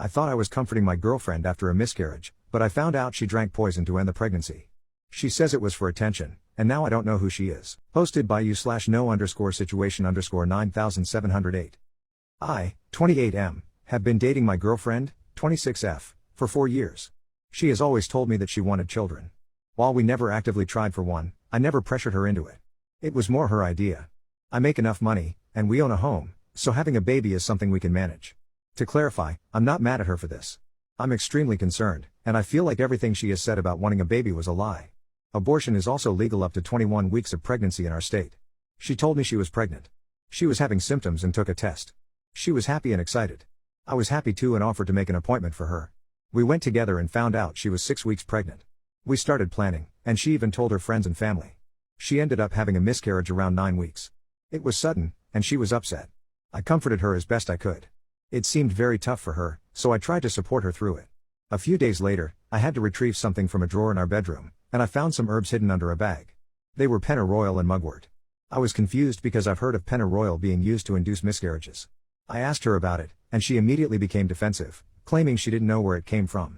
I thought I was comforting my girlfriend after a miscarriage, but I found out she drank poison to end the pregnancy. She says it was for attention, and now I don't know who she is. Posted by you/no_situation_9708. I, 28M, have been dating my girlfriend, 26F, for 4 years. She has always told me that she wanted children. While we never actively tried for one, I never pressured her into it. It was more her idea. I make enough money, and we own a home, so having a baby is something we can manage. To clarify, I'm not mad at her for this. I'm extremely concerned, and I feel like everything she has said about wanting a baby was a lie. Abortion is also legal up to 21 weeks of pregnancy in our state. She told me she was pregnant. She was having symptoms and took a test. She was happy and excited. I was happy too and offered to make an appointment for her. We went together and found out she was 6 weeks pregnant. We started planning, and she even told her friends and family. She ended up having a miscarriage around 9 weeks. It was sudden, and she was upset. I comforted her as best I could. It seemed very tough for her, so I tried to support her through it. A few days later, I had to retrieve something from a drawer in our bedroom, and I found some herbs hidden under a bag. They were pennyroyal and mugwort. I was confused because I've heard of pennyroyal being used to induce miscarriages. I asked her about it, and she immediately became defensive, claiming she didn't know where it came from.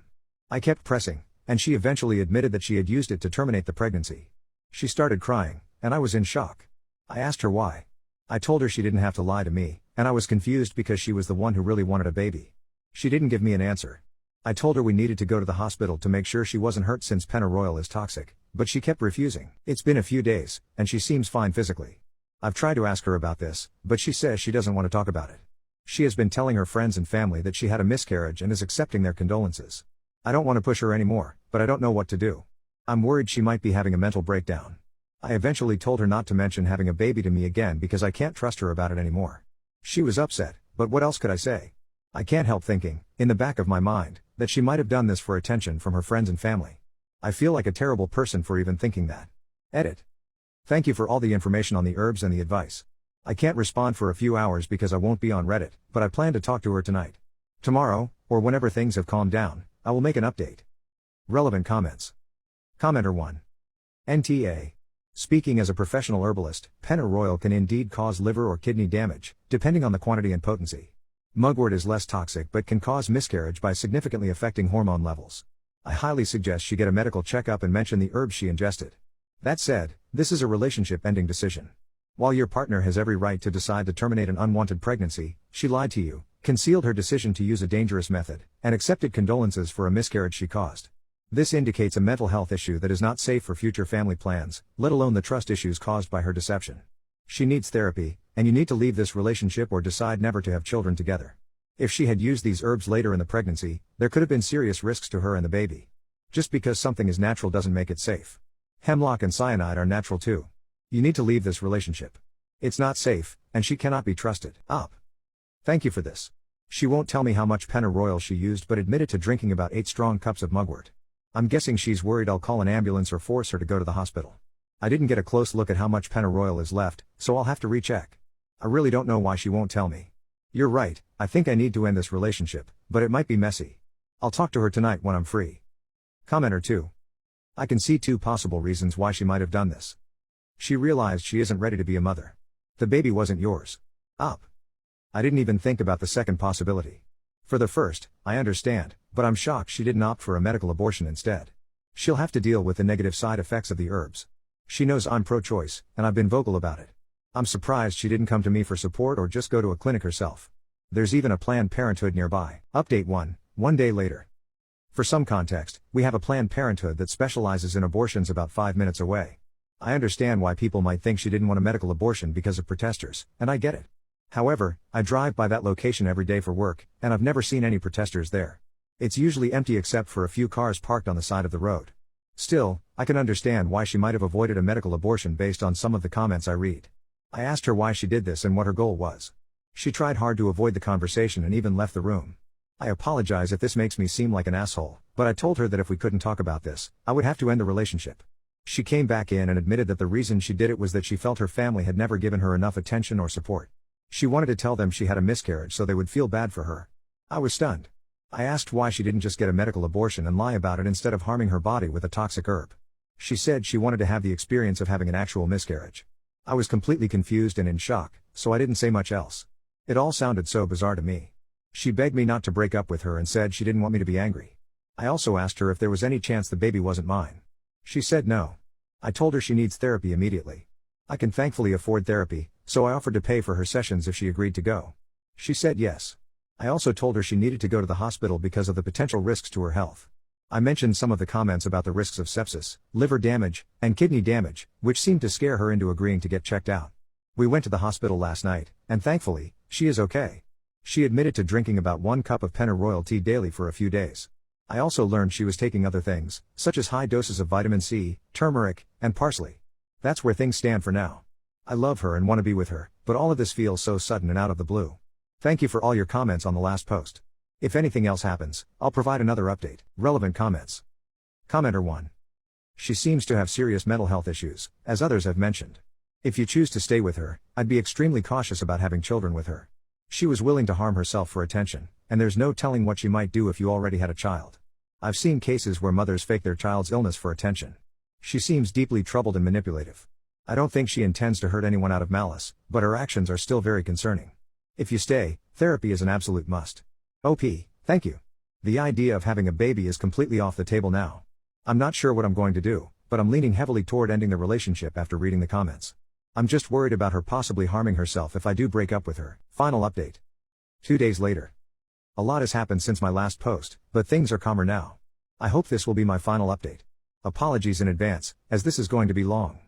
I kept pressing, and she eventually admitted that she had used it to terminate the pregnancy. She started crying, and I was in shock. I asked her why. I told her she didn't have to lie to me, and I was confused because she was the one who really wanted a baby. She didn't give me an answer. I told her we needed to go to the hospital to make sure she wasn't hurt since pennyroyal is toxic, but she kept refusing. It's been a few days, and she seems fine physically. I've tried to ask her about this, but she says she doesn't want to talk about it. She has been telling her friends and family that she had a miscarriage and is accepting their condolences. I don't want to push her anymore, but I don't know what to do. I'm worried she might be having a mental breakdown. I eventually told her not to mention having a baby to me again because I can't trust her about it anymore. She was upset, but what else could I say? I can't help thinking, in the back of my mind, that she might have done this for attention from her friends and family. I feel like a terrible person for even thinking that. Edit. Thank you for all the information on the herbs and the advice. I can't respond for a few hours because I won't be on Reddit, but I plan to talk to her tonight. Tomorrow, or whenever things have calmed down, I will make an update. Relevant comments. Commenter 1. NTA. Speaking as a professional herbalist, pennyroyal can indeed cause liver or kidney damage, depending on the quantity and potency. Mugwort is less toxic but can cause miscarriage by significantly affecting hormone levels. I highly suggest she get a medical checkup and mention the herbs she ingested. That said, this is a relationship-ending decision. While your partner has every right to decide to terminate an unwanted pregnancy, she lied to you, concealed her decision to use a dangerous method, and accepted condolences for a miscarriage she caused. This indicates a mental health issue that is not safe for future family plans, let alone the trust issues caused by her deception. She needs therapy, and you need to leave this relationship or decide never to have children together. If she had used these herbs later in the pregnancy, there could have been serious risks to her and the baby. Just because something is natural doesn't make it safe. Hemlock and cyanide are natural too. You need to leave this relationship. It's not safe, and she cannot be trusted. Up. Thank you for this. She won't tell me how much pennyroyal she used but admitted to drinking about 8 strong cups of mugwort. I'm guessing she's worried I'll call an ambulance or force her to go to the hospital. I didn't get a close look at how much pennyroyal is left, so I'll have to recheck. I really don't know why she won't tell me. You're right, I think I need to end this relationship, but it might be messy. I'll talk to her tonight when I'm free. Commenter 2. I can see 2 possible reasons why she might have done this. She realized she isn't ready to be a mother. The baby wasn't yours. Up. I didn't even think about the second possibility. For the first, I understand, but I'm shocked she didn't opt for a medical abortion instead. She'll have to deal with the negative side effects of the herbs. She knows I'm pro-choice, and I've been vocal about it. I'm surprised she didn't come to me for support or just go to a clinic herself. There's even a Planned Parenthood nearby. Update 1 day later. For some context, we have a Planned Parenthood that specializes in abortions about 5 minutes away. I understand why people might think she didn't want a medical abortion because of protesters, and I get it. However, I drive by that location every day for work, and I've never seen any protesters there. It's usually empty except for a few cars parked on the side of the road. Still, I can understand why she might have avoided a medical abortion based on some of the comments I read. I asked her why she did this and what her goal was. She tried hard to avoid the conversation and even left the room. I apologize if this makes me seem like an asshole, but I told her that if we couldn't talk about this, I would have to end the relationship. She came back in and admitted that the reason she did it was that she felt her family had never given her enough attention or support. She wanted to tell them she had a miscarriage so they would feel bad for her. I was stunned. I asked why she didn't just get a medical abortion and lie about it instead of harming her body with a toxic herb. She said she wanted to have the experience of having an actual miscarriage. I was completely confused and in shock, so I didn't say much else. It all sounded so bizarre to me. She begged me not to break up with her and said she didn't want me to be angry. I also asked her if there was any chance the baby wasn't mine. She said no. I told her she needs therapy immediately. I can thankfully afford therapy, so I offered to pay for her sessions if she agreed to go. She said yes. I also told her she needed to go to the hospital because of the potential risks to her health. I mentioned some of the comments about the risks of sepsis, liver damage, and kidney damage, which seemed to scare her into agreeing to get checked out. We went to the hospital last night, and thankfully, she is okay. She admitted to drinking about 1 cup of pennyroyal tea daily for a few days. I also learned she was taking other things, such as high doses of vitamin C, turmeric, and parsley. That's where things stand for now. I love her and want to be with her, but all of this feels so sudden and out of the blue. Thank you for all your comments on the last post. If anything else happens, I'll provide another update. Relevant comments. Commenter 1. She seems to have serious mental health issues, as others have mentioned. If you choose to stay with her, I'd be extremely cautious about having children with her. She was willing to harm herself for attention, and there's no telling what she might do if you already had a child. I've seen cases where mothers fake their child's illness for attention. She seems deeply troubled and manipulative. I don't think she intends to hurt anyone out of malice, but her actions are still very concerning. If you stay, therapy is an absolute must. OP, thank you. The idea of having a baby is completely off the table now. I'm not sure what I'm going to do, but I'm leaning heavily toward ending the relationship after reading the comments. I'm just worried about her possibly harming herself if I do break up with her. Final update. 2 days later. A lot has happened since my last post, but things are calmer now. I hope this will be my final update. Apologies in advance, as this is going to be long.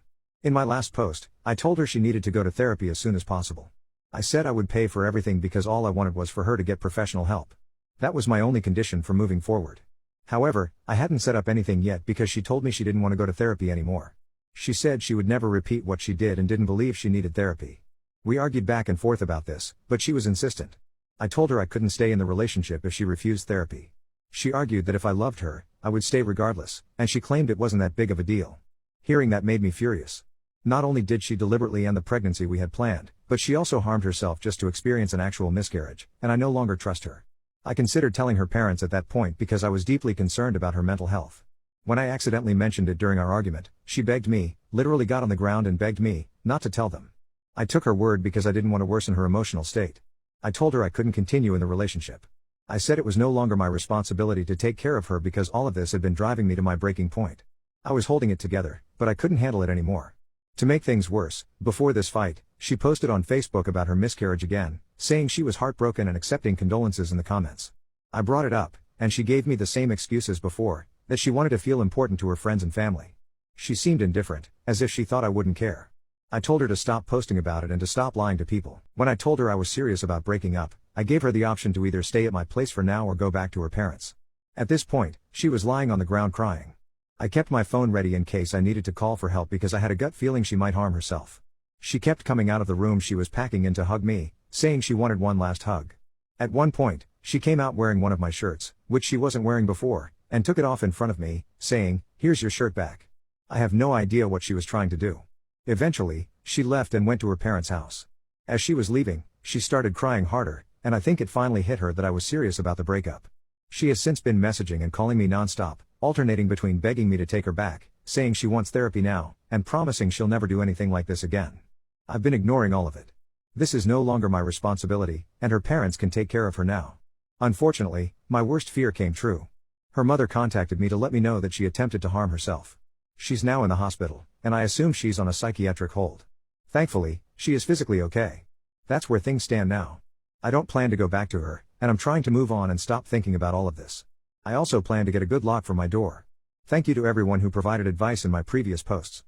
In my last post, I told her she needed to go to therapy as soon as possible. I said I would pay for everything because all I wanted was for her to get professional help. That was my only condition for moving forward. However, I hadn't set up anything yet because she told me she didn't want to go to therapy anymore. She said she would never repeat what she did and didn't believe she needed therapy. We argued back and forth about this, but she was insistent. I told her I couldn't stay in the relationship if she refused therapy. She argued that if I loved her, I would stay regardless, and she claimed it wasn't that big of a deal. Hearing that made me furious. Not only did she deliberately end the pregnancy we had planned, but she also harmed herself just to experience an actual miscarriage, and I no longer trust her. I considered telling her parents at that point because I was deeply concerned about her mental health. When I accidentally mentioned it during our argument, she begged me, literally got on the ground and begged me, not to tell them. I took her word because I didn't want to worsen her emotional state. I told her I couldn't continue in the relationship. I said it was no longer my responsibility to take care of her because all of this had been driving me to my breaking point. I was holding it together, but I couldn't handle it anymore. To make things worse, before this fight, she posted on Facebook about her miscarriage again, saying she was heartbroken and accepting condolences in the comments. I brought it up, and she gave me the same excuse as before, that she wanted to feel important to her friends and family. She seemed indifferent, as if she thought I wouldn't care. I told her to stop posting about it and to stop lying to people. When I told her I was serious about breaking up, I gave her the option to either stay at my place for now or go back to her parents. At this point, she was lying on the ground crying. I kept my phone ready in case I needed to call for help because I had a gut feeling she might harm herself. She kept coming out of the room she was packing in to hug me, saying she wanted one last hug. At one point, she came out wearing one of my shirts, which she wasn't wearing before, and took it off in front of me, saying, "Here's your shirt back." I have no idea what she was trying to do. Eventually, she left and went to her parents' house. As she was leaving, she started crying harder, and I think it finally hit her that I was serious about the breakup. She has since been messaging and calling me nonstop, alternating between begging me to take her back, saying she wants therapy now, and promising she'll never do anything like this again. I've been ignoring all of it. This is no longer my responsibility, and her parents can take care of her now. Unfortunately, my worst fear came true. Her mother contacted me to let me know that she attempted to harm herself. She's now in the hospital, and I assume she's on a psychiatric hold. Thankfully, she is physically okay. That's where things stand now. I don't plan to go back to her, and I'm trying to move on and stop thinking about all of this. I also plan to get a good lock for my door. Thank you to everyone who provided advice in my previous posts.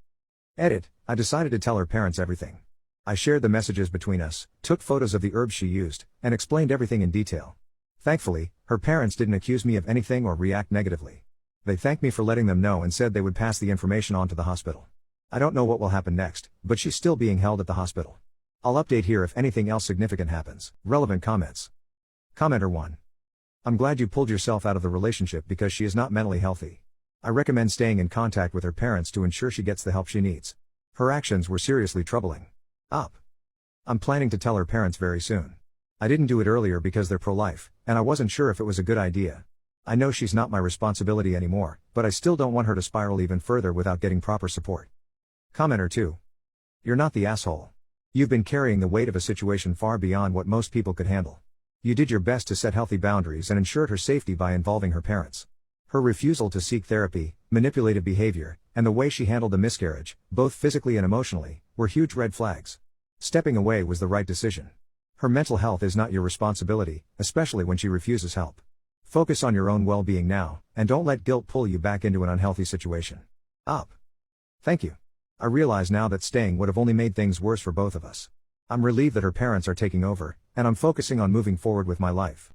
Edit, I decided to tell her parents everything. I shared the messages between us, took photos of the herbs she used, and explained everything in detail. Thankfully, her parents didn't accuse me of anything or react negatively. They thanked me for letting them know and said they would pass the information on to the hospital. I don't know what will happen next, but she's still being held at the hospital. I'll update here if anything else significant happens. Relevant comments. Commenter 1. I'm glad you pulled yourself out of the relationship because she is not mentally healthy. I recommend staying in contact with her parents to ensure she gets the help she needs. Her actions were seriously troubling. Up. I'm planning to tell her parents very soon. I didn't do it earlier because they're pro-life, and I wasn't sure if it was a good idea. I know she's not my responsibility anymore, but I still don't want her to spiral even further without getting proper support. Commenter 2. You're not the asshole. You've been carrying the weight of a situation far beyond what most people could handle. You did your best to set healthy boundaries and ensured her safety by involving her parents. Her refusal to seek therapy, manipulative behavior, and the way she handled the miscarriage, both physically and emotionally, were huge red flags. Stepping away was the right decision. Her mental health is not your responsibility, especially when she refuses help. Focus on your own well-being now, and don't let guilt pull you back into an unhealthy situation. Up. Thank you. I realize now that staying would have only made things worse for both of us. I'm relieved that her parents are taking over, and I'm focusing on moving forward with my life.